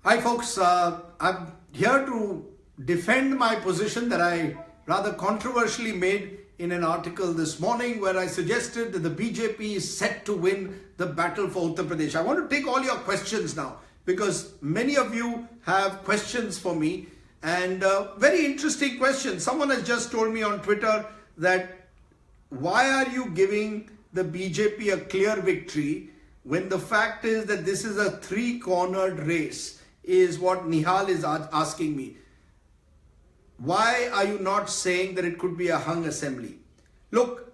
Hi folks, I'm here to defend my position that I rather controversially made in an article this morning where I suggested that the BJP is set to win the battle for Uttar Pradesh. I want to take all your questions now because many of you have questions for me and very interesting questions. Someone has just told me on Twitter that why are you giving the BJP a clear victory when the fact is that this is a three-cornered race, is what Nihal is asking me. Why are you not saying that it could be a hung assembly? Look,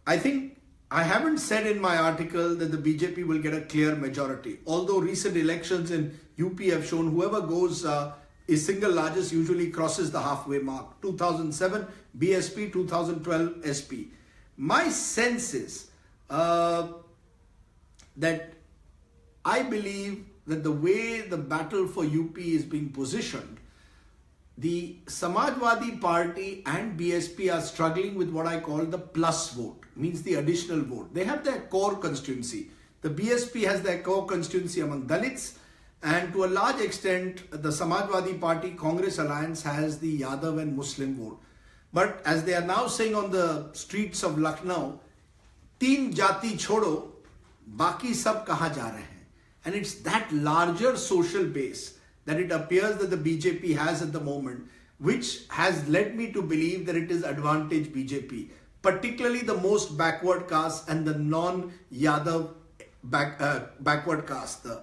I think I haven't said in my article that the BJP will get a clear majority. Although recent elections in UP have shown whoever goes is single largest usually crosses the halfway mark. 2007 BSP, 2012 SP. My sense is that I believe that the way the battle for UP is being positioned, the Samajwadi Party and BSP are struggling with what I call the plus vote, means the additional vote. They have their core constituency. The BSP has their core constituency among Dalits, and to a large extent, the Samajwadi Party Congress alliance has the Yadav and Muslim vote. But as they are now saying on the streets of Lucknow, teen jati chodo, baki sab kaha ja rahe hain. And it's that larger social base that it appears that the BJP has at the moment, which has led me to believe that it is advantage BJP, particularly the most backward caste and the non-Yadav backward caste, the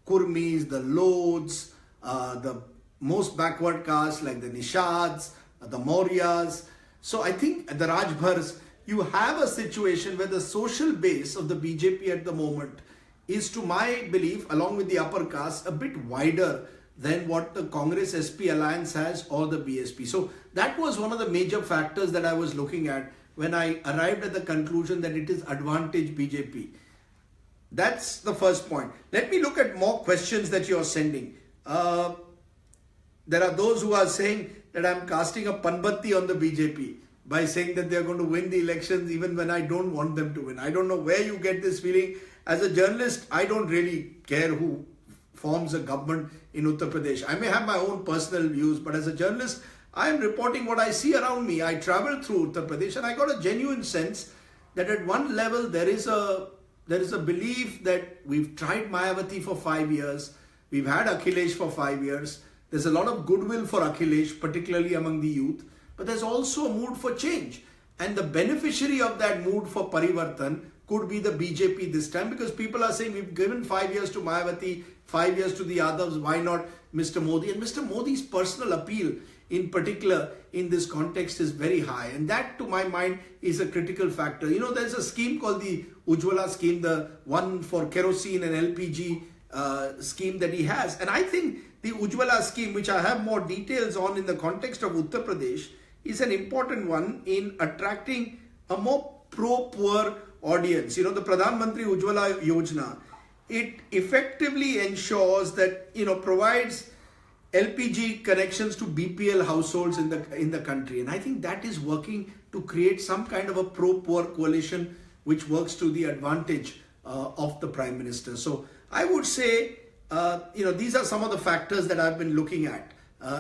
Kurmis, the Lodhs, the most backward caste like the Nishads, the Mauryas. So I think the Rajbhars, you have a situation where the social base of the BJP at the moment is, to my belief, along with the upper caste, a bit wider than what the Congress SP alliance has or the BSP. So that was one of the major factors that I was looking at when I arrived at the conclusion that it is advantage BJP. That's the first point. Let me look at more questions that you're sending. There are those who are saying that I'm casting a panbatti on the BJP by saying that they're going to win the elections even when I don't want them to win. I don't know where you get this feeling. As a journalist, I don't really care who forms a government in Uttar Pradesh. I may have my own personal views, but as a journalist, I am reporting what I see around me. I travel through Uttar Pradesh and I got a genuine sense that at one level there is a belief that we've tried Mayawati for 5 years. We've had Akhilesh for 5 years. There's a lot of goodwill for Akhilesh, particularly among the youth. But there's also a mood for change. And the beneficiary of that mood for Parivartan could be the BJP this time, because people are saying we've given 5 years to Mayawati, 5 years to the Yadavs, why not Mr. Modi? And Mr. Modi's personal appeal in particular in this context is very high. And that, to my mind, is a critical factor. You know, there's a scheme called the Ujjwala scheme, the one for kerosene and LPG scheme that he has. And I think the Ujjwala scheme, which I have more details on in the context of Uttar Pradesh, is an important one in attracting a more pro-poor audience. You know, the Pradhan Mantri Ujjwala Yojana, it effectively ensures that, you know, provides LPG connections to BPL households in the country. And I think that is working to create some kind of a pro-poor coalition which works to the advantage of the Prime Minister. So I would say, you know, these are some of the factors that I've been looking at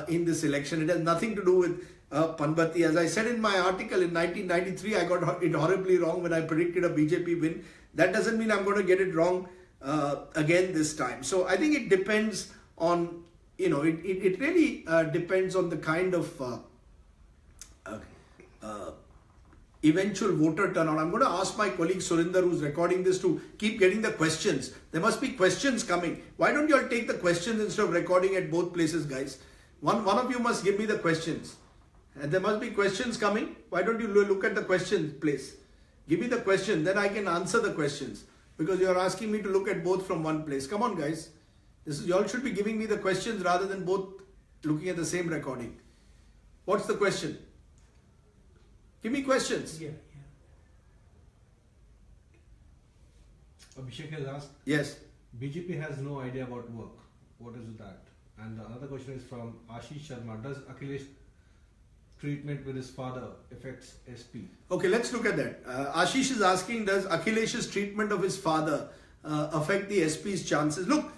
in this election. It has nothing to do with Panbatti. As I said in my article, in 1993, I got it horribly wrong when I predicted a BJP win. That doesn't mean I'm going to get it wrong again this time. So I think it depends on, you know, it really depends on the kind of eventual voter turnout. I'm going to ask my colleague Surinder, who's recording this, to keep getting the questions. There must be questions coming. Why don't you all take the questions instead of recording at both places, guys? One of you must give me the questions. And there must be questions coming. Why don't you look at the questions place? Give me the question, then I can answer the questions. Because you're asking me to look at both from one place. Come on, guys. You all should be giving me the questions rather than both looking at the same recording. What's the question? Give me questions. Yeah. Abhishek has asked. Yes. BJP has no idea about work. What is that? And the other question is from Ashish Sharma. Does Akhilesh treatment with his father affects SP? Okay, let's look at that. Ashish is asking, does Akhilesh's treatment of his father affect the SP's chances? Look,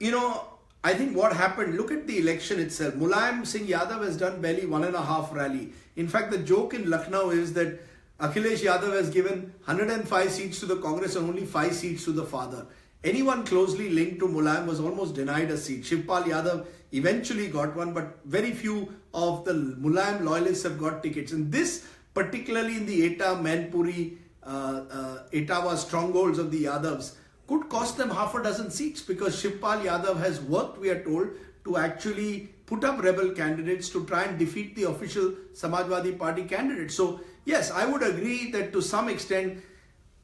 you know, I think what happened, look at the election itself. Mulayam Singh Yadav has done barely 1.5 rally. In fact, the joke in Lucknow is that Akhilesh Yadav has given 105 seats to the Congress and only 5 seats to the father. Anyone closely linked to Mulayam was almost denied a seat. Shivpal Yadav eventually got one, but very few of the Mulayam loyalists have got tickets. And this, particularly in the Etah, Mainpuri, Etawah strongholds of the Yadavs, could cost them half a dozen seats, because Shivpal Yadav has worked, we are told, to actually put up rebel candidates to try and defeat the official Samajwadi Party candidate. So yes, I would agree that to some extent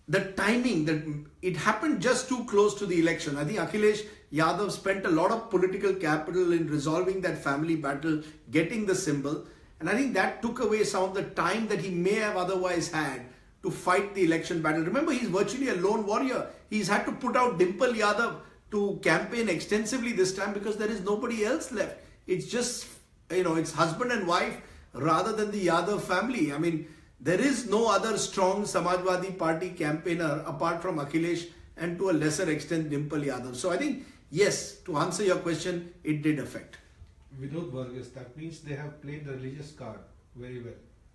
the timing, that it happened just too close to the election. I think Akhilesh Yadav spent a lot of political capital in resolving that family battle, getting the symbol, and I think that took away some of the time that he may have otherwise had to fight the election battle. Remember, he's virtually a lone warrior. He's had to put out Dimple Yadav to campaign extensively this time because there is nobody else left. It's just, it's husband and wife rather than the Yadav family. I mean, there is no other strong Samajwadi Party campaigner apart from Akhilesh and to a lesser extent Dimple Yadav. So I think, yes, to answer your question, it did affect. Vinod Varghese, that means they have played the religious card very well.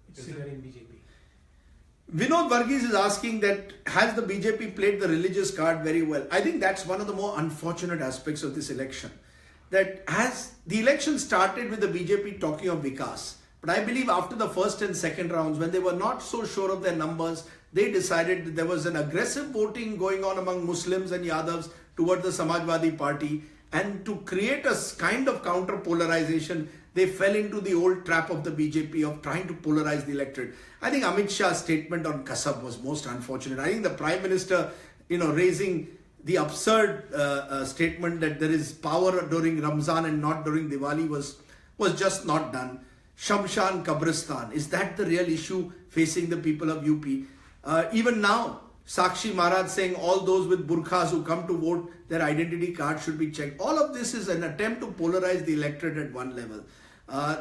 It's regarding BJP. Vinod Varghese is asking that, has the BJP played the religious card very well? I think that's one of the more unfortunate aspects of this election. That as the election started with the BJP talking of Vikas, but I believe after the first and second rounds, when they were not so sure of their numbers, they decided that there was an aggressive voting going on among Muslims and Yadavs towards the Samajwadi Party, and to create a kind of counter polarization, they fell into the old trap of the BJP of trying to polarize the electorate. I think Amit Shah's statement on Kasab was most unfortunate. I think the Prime Minister, raising the absurd statement that there is power during Ramzan and not during Diwali was just not done. Shamshan Kabristan, is that the real issue facing the people of UP? Even now, Sakshi Maharaj saying all those with burqas who come to vote, their identity card should be checked. All of this is an attempt to polarize the electorate at one level.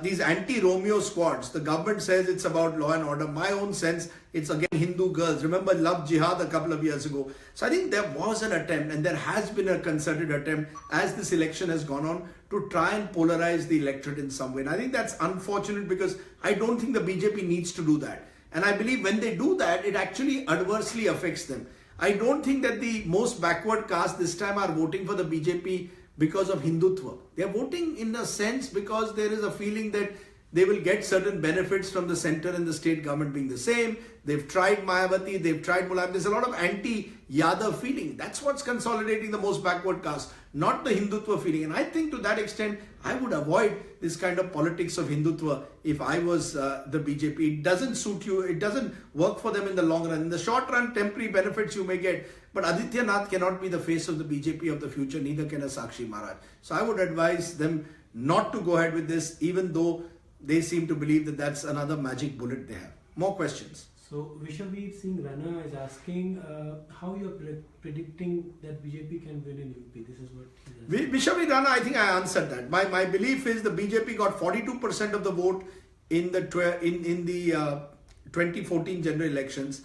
These anti-Romeo squads, the government says it's about law and order. My own sense, it's again Hindu girls. Remember Love Jihad a couple of years ago. So I think there was an attempt, and there has been a concerted attempt as this election has gone on to try and polarize the electorate in some way. And I think that's unfortunate because I don't think the BJP needs to do that. And I believe when they do that, it actually adversely affects them. I don't think that the most backward caste this time are voting for the BJP because of Hindutva. They are voting in a sense because there is a feeling that they will get certain benefits from the center and the state government being the same. They've tried Mayawati, they've tried Mulayam. There's a lot of anti-Yadav feeling. That's what's consolidating the most backward caste, not the Hindutva feeling. And I think to that extent, I would avoid this kind of politics of Hindutva if I was the BJP. It doesn't suit you. It doesn't work for them in the long run. In the short run, temporary benefits you may get. But Aditya Nath cannot be the face of the BJP of the future. Neither can a Sakshi Maharaj. So I would advise them not to go ahead with this, even though they seem to believe that that's another magic bullet they have. More questions. So Vishavir Singh Rana is asking how you are predicting that BJP can win in UP. This is what he is asking. Vishavir Rana, I think I answered that. My belief is the BJP got 42% of the vote in the 2014 general elections.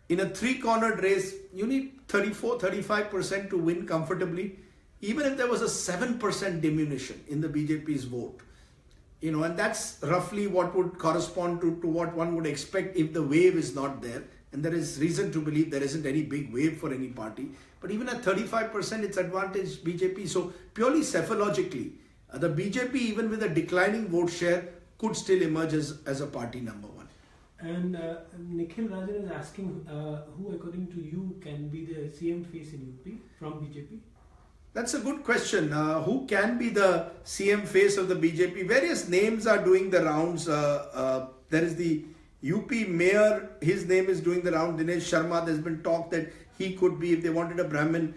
In a three-cornered race, you need 34-35% to win comfortably. Even if there was a 7% diminution in the BJP's vote. And that's roughly what would correspond to what one would expect if the wave is not there. And there is reason to believe there isn't any big wave for any party. But even at 35%, it's advantage BJP. So purely cephalogically, the BJP, even with a declining vote share, could still emerge as a party number one. And Nikhil Rajan is asking who, according to you, can be the CM face in UP from BJP? That's a good question. Who can be the CM face of the BJP? Various names are doing the rounds. There is the UP mayor, his name is doing the round, Dinesh Sharma. There's been talk that he could be, if they wanted a Brahmin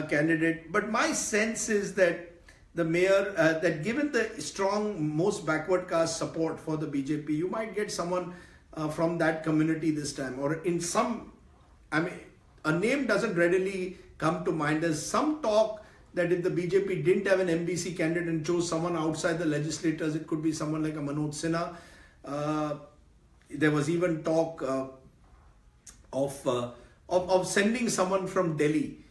candidate. But my sense is that the mayor, that given the strong, most backward caste support for the BJP, you might get someone from that community this time. Or in some, a name doesn't readily come to mind. There's some talk that if the BJP didn't have an MBC candidate and chose someone outside the legislators, it could be someone like a Manoj Sinha. There was even talk of sending someone from Delhi.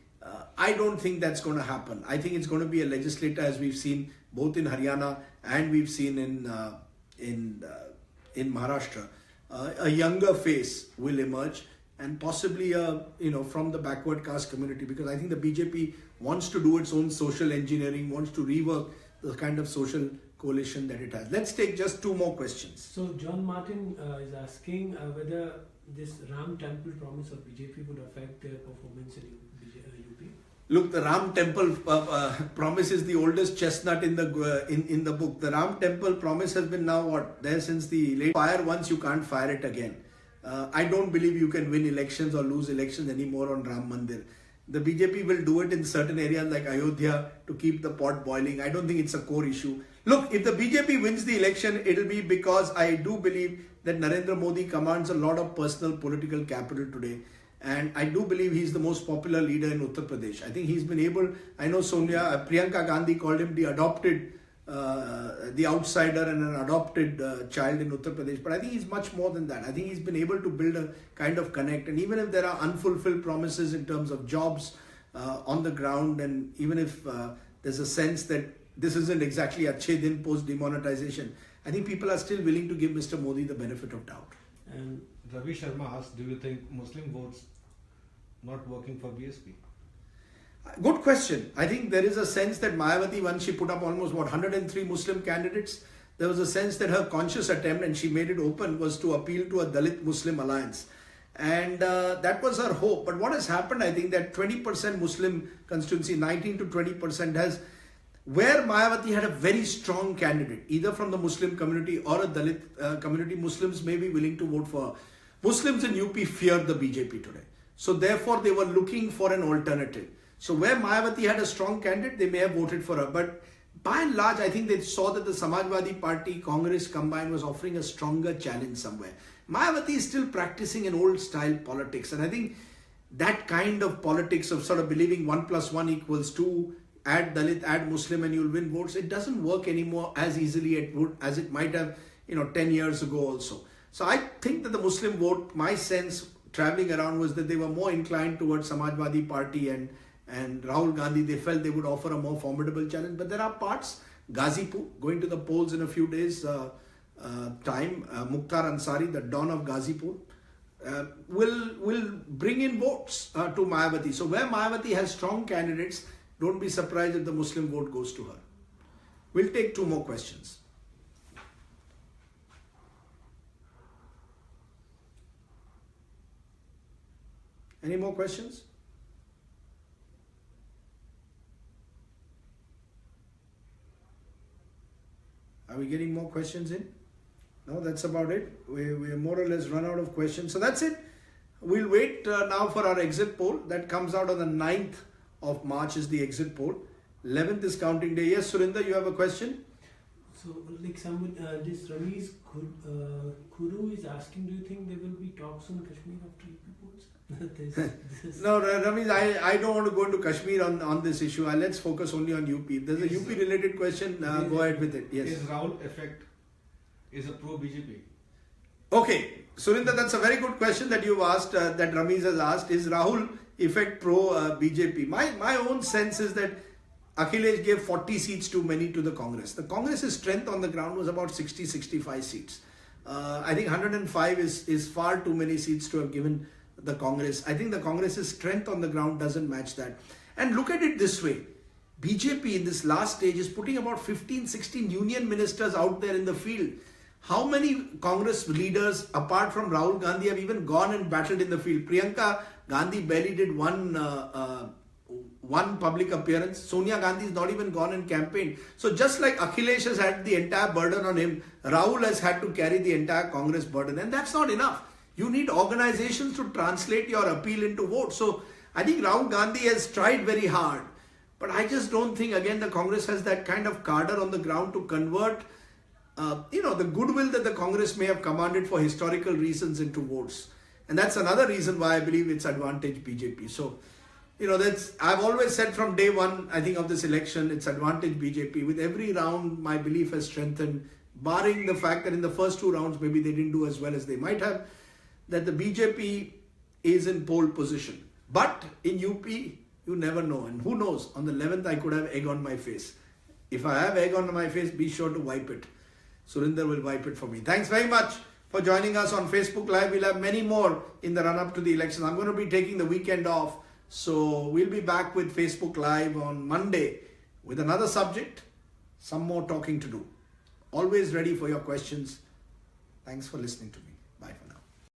I don't think that's going to happen. I think it's going to be a legislator, as we've seen both in Haryana and we've seen in Maharashtra. A younger face will emerge, and possibly from the backward caste community, because I think the BJP wants to do its own social engineering, wants to rework the kind of social coalition that it has. Let's take just two more questions. So John Martin is asking whether this Ram Temple promise of BJP would affect their performance in UP. Look, the Ram Temple promise is the oldest chestnut in the book. The Ram Temple promise has been now there since the late. Fire once, you can't fire it again. I don't believe you can win elections or lose elections anymore on Ram Mandir. The BJP will do it in certain areas like Ayodhya to keep the pot boiling. I don't think it's a core issue. Look, if the BJP wins the election, it'll be because I do believe that Narendra Modi commands a lot of personal political capital today. And I do believe he's the most popular leader in Uttar Pradesh. I think he's been able, I know Priyanka Gandhi called him the adopted, the outsider and an adopted child in Uttar Pradesh. But I think he's much more than that. I think he's been able to build a kind of connect. And even if there are unfulfilled promises in terms of jobs on the ground, and even if there's a sense that this isn't exactly Achhe Din post demonetization, I think people are still willing to give Mr. Modi the benefit of doubt. And Ravi Sharma asked, do you think Muslim votes not working for BSP? Good question. I think there is a sense that Mayawati, once she put up almost 103 Muslim candidates, there was a sense that her conscious attempt, and she made it open, was to appeal to a Dalit Muslim alliance. And that was her hope. But what has happened, I think that 20% Muslim constituency, 19 to 20% has, where Mayawati had a very strong candidate, either from the Muslim community or a Dalit community, Muslims may be willing to vote for her. Muslims in UP fear the BJP today. So therefore they were looking for an alternative. So where Mayawati had a strong candidate, they may have voted for her. But by and large, I think they saw that the Samajwadi Party, Congress combined was offering a stronger challenge somewhere. Mayawati is still practicing an old style politics. And I think that kind of politics of sort of believing 1 + 1 = 2, add Dalit, add Muslim and you'll win votes, it doesn't work anymore as easily as it might have 10 years ago also. So I think that the Muslim vote, my sense traveling around was that they were more inclined towards Samajwadi Party and Rahul Gandhi. They felt they would offer a more formidable challenge. But there are parts, Ghazipur, going to the polls in a few days time, Mukhtar Ansari, the Don of Ghazipur, will bring in votes to Mayawati. So where Mayawati has strong candidates, don't be surprised if the Muslim vote goes to her. We'll take two more questions. Any more questions? Are we getting more questions in? No, that's about it. We're more or less run out of questions. So that's it. We'll wait now for our exit poll. That comes out on the 9th of March is the exit poll. 11th is counting day. Yes, Surinder, you have a question? So, like someone, this Ramesh Kuru is asking, do you think there will be talks on Kashmir after UP polls? No, Ramesh, I don't want to go into Kashmir on this issue. Let's focus only on UP. If there's a UP related question, go ahead with it. Yes. Is Rahul effect is a pro-BJP? Okay, Surinder, that's a very good question that you've asked, that Ramesh has asked. Is Rahul effect pro-BJP? My own sense is that Akhilesh gave 40 seats too many to the Congress. The Congress's strength on the ground was about 60-65 seats. I think 105 is far too many seats to have given the Congress. I think the Congress's strength on the ground doesn't match that. And look at it this way. BJP in this last stage is putting about 15-16 union ministers out there in the field. How many Congress leaders apart from Rahul Gandhi have even gone and battled in the field? Priyanka Gandhi barely did one public appearance. Sonia Gandhi has not even gone and campaigned. So just like Akhilesh has had the entire burden on him, Rahul has had to carry the entire Congress burden. And that's not enough. You need organizations to translate your appeal into votes. So I think Rahul Gandhi has tried very hard. But I just don't think, again, the Congress has that kind of cadre on the ground to convert the goodwill that the Congress may have commanded for historical reasons into votes. And that's another reason why I believe it's advantage BJP. So, I've always said from day one, I think, of this election, it's advantage BJP. With every round, my belief has strengthened, barring the fact that in the first two rounds, maybe they didn't do as well as they might have, that the BJP is in pole position. But in UP, You never know. And who knows, on the 11th I could have egg on my face. If I have egg on my face, be sure to wipe it. Surinder will wipe it for me. Thanks very much for joining us on Facebook Live. We'll have many more in the run-up to the election. I'm going to be taking the weekend off. So we'll be back with Facebook Live on Monday with another subject, some more talking to do. Always ready for your questions. Thanks for listening to me.